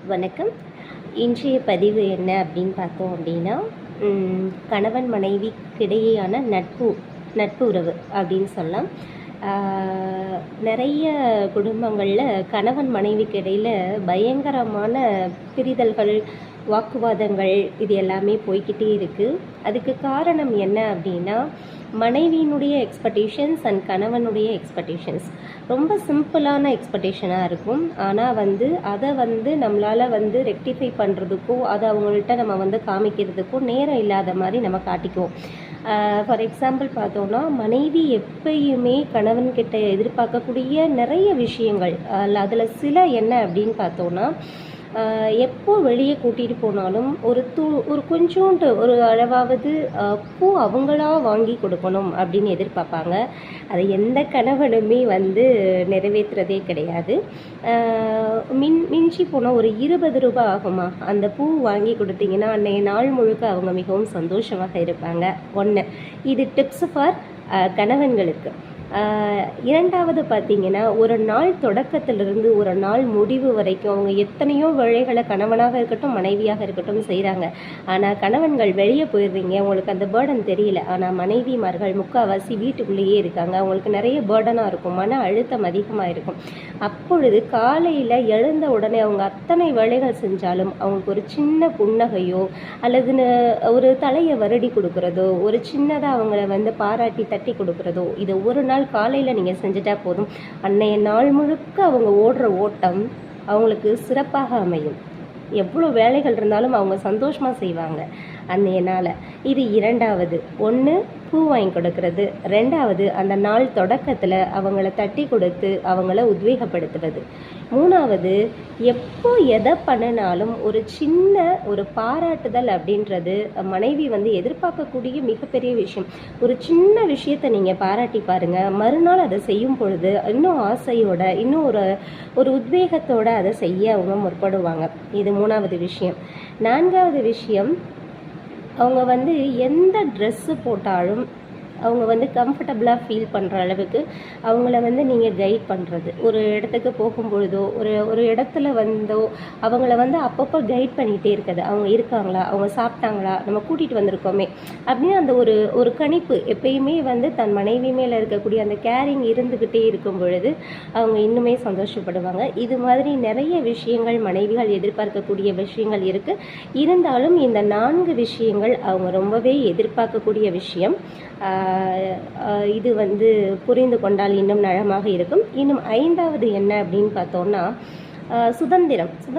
வணக்கம். இன்றைய பதிவு என்ன அப்படின்னு பார்த்தோம் அப்படின்னா, கணவன் மனைவிக்கிடையேயான நட்பு உறவு அப்படின்னு சொல்லலாம். நிறைய குடும்பங்களில் கணவன் மனைவிக்கு இடையில் பயங்கரமான பிரிதல்கள், வாக்குவாதங்கள் இது எல்லாமே போய்கிட்டே இருக்குது. அதுக்கு காரணம் என்ன அப்படின்னா, மனைவியினுடைய எக்ஸ்பெக்டேஷன்ஸ் அண்ட் கணவனுடைய எக்ஸ்பெக்டேஷன்ஸ் ரொம்ப சிம்பிளான எக்ஸ்பெக்டேஷனாக இருக்கும். ஆனால் அதை நம்மளால் ரெக்டிஃபை பண்ணுறதுக்கோ, அதை அவங்கள்ட்ட நம்ம காமிக்கிறதுக்கோ நேரம் இல்லாத மாதிரி நம்ம காட்டிக்குவோம். ஃபார் எக்ஸாம்பிள் பார்த்தோன்னா, மனைவி எப்பயுமே கணவன்கிட்ட எதிர்பார்க்கக்கூடிய நிறைய விஷயங்கள், அதில் சில என்ன அப்படின்னு பார்த்தோன்னா, எப்போ வெளியே கூட்டிகிட்டு போனாலும் ஒரு கொஞ்சோண்டு ஒரு அளவாவது பூ அவங்களா வாங்கி கொடுக்கணும் அப்படின்னு எதிர்பார்ப்பாங்க. அதை எந்த கணவனுமே நிறைவேற்றுறதே கிடையாது. மிஞ்சி போனால் ஒரு 20 ரூபாய் ஆகுமா, அந்த பூ வாங்கி கொடுத்தீங்கன்னா அன்றைய நாள் முழுக்க அவங்க மிகவும் சந்தோஷமாக இருப்பாங்க. ஒன்று, இது டிப்ஸ் ஃபார் கணவன்களுக்கு. இரண்டாவது பார்த்திங்கன்னா, ஒரு நாள் தொடக்கத்திலிருந்து ஒரு நாள் முடிவு வரைக்கும் அவங்க எத்தனையோ வேலைகளை கணவனாக இருக்கட்டும் மனைவியாக இருக்கட்டும் செய்கிறாங்க. ஆனால் கணவன்கள் வெளியே போயிடுறீங்க, உங்களுக்கு அந்த பேர்டன் தெரியல. ஆனால் மனைவிமார்கள் முக்கால்வாசி வீட்டுக்குள்ளேயே இருக்காங்க. அவங்களுக்கு நிறைய பேர்டனாக இருக்கும், மன அழுத்தம் அதிகமாக இருக்கும். அப்பொழுது காலையில் எழுந்த உடனே அவங்க அத்தனை வேலைகள் செஞ்சாலும் அவங்களுக்கு ஒரு சின்ன புன்னகையோ அல்லது ஒரு தலையை வருடி கொடுக்குறதோ, ஒரு சின்னதாக அவங்கள பாராட்டி தட்டி கொடுக்குறதோ, இதை ஒரு நாள் காலையில் நீங்கள் செஞ்சுட்டா போதும். அன்னைய நாள் முழுக்க அவங்க ஓடுற ஓட்டம் அவங்களுக்கு சிறப்பாக அமையும். எவ்வளோ வேலைகள் இருந்தாலும் அவங்க சந்தோஷமாக செய்வாங்க அன்னைய நாளை. இது இரண்டாவது. ஒன்று, பூ வாங்கி கொடுக்கறது. ரெண்டாவது, அந்த நாள் தொடக்கத்தில் அவங்கள தட்டி கொடுத்து அவங்கள உத்வேகப்படுத்துவது. மூணாவது, எப்போ எதை பண்ணினாலும் ஒரு சின்ன ஒரு பாராட்டுதல் அப்படின்றது மனைவி எதிர்பார்க்கக்கூடிய மிகப்பெரிய விஷயம். ஒரு சின்ன விஷயத்தை நீங்கள் பாராட்டி பாருங்கள், மறுநாள் அதை செய்யும் பொழுது இன்னும் ஆசையோட, இன்னும் ஒரு உத்வேகத்தோடு அதை செய்ய அவங்க முற்படுவாங்க. இது மூணாவது விஷயம். நான்காவது விஷயம், அவங்க எந்த ட்ரெஸ்ஸு போட்டாலும் அவங்க கம்ஃபர்டபுளாக ஃபீல் பண்ணுற அளவுக்கு அவங்கள நீங்கள் கைட் பண்ணுறது. ஒரு இடத்துக்கு போகும்பொழுதோ ஒரு இடத்துல அவங்கள அப்பப்போ கைட் பண்ணிகிட்டே இருக்குது. அவங்க இருக்காங்களா, அவங்க சாப்பிட்டாங்களா, நம்ம கூட்டிகிட்டு வந்திருக்கோமே அப்படின்னு அந்த ஒரு கணிப்பு எப்பயுமே தன் மனைவி மேலே இருக்கக்கூடிய அந்த கேரிங் இருந்துக்கிட்டே இருக்கும் பொழுது அவங்க இன்னுமே சந்தோஷப்படுவாங்க. இது மாதிரி நிறைய விஷயங்கள் மனைவிகள் எதிர்பார்க்கக்கூடிய விஷயங்கள் இருக்குது. இருந்தாலும் இந்த 4 விஷயங்கள் அவங்க ரொம்பவே எதிர்பார்க்கக்கூடிய விஷயம். இது புரிந்து கொண்டால் இன்னும் நலமாக இருக்கும். இன்னும் 5வது என்ன அப்படின்னு பார்த்தோன்னா, சுதந்திரம்.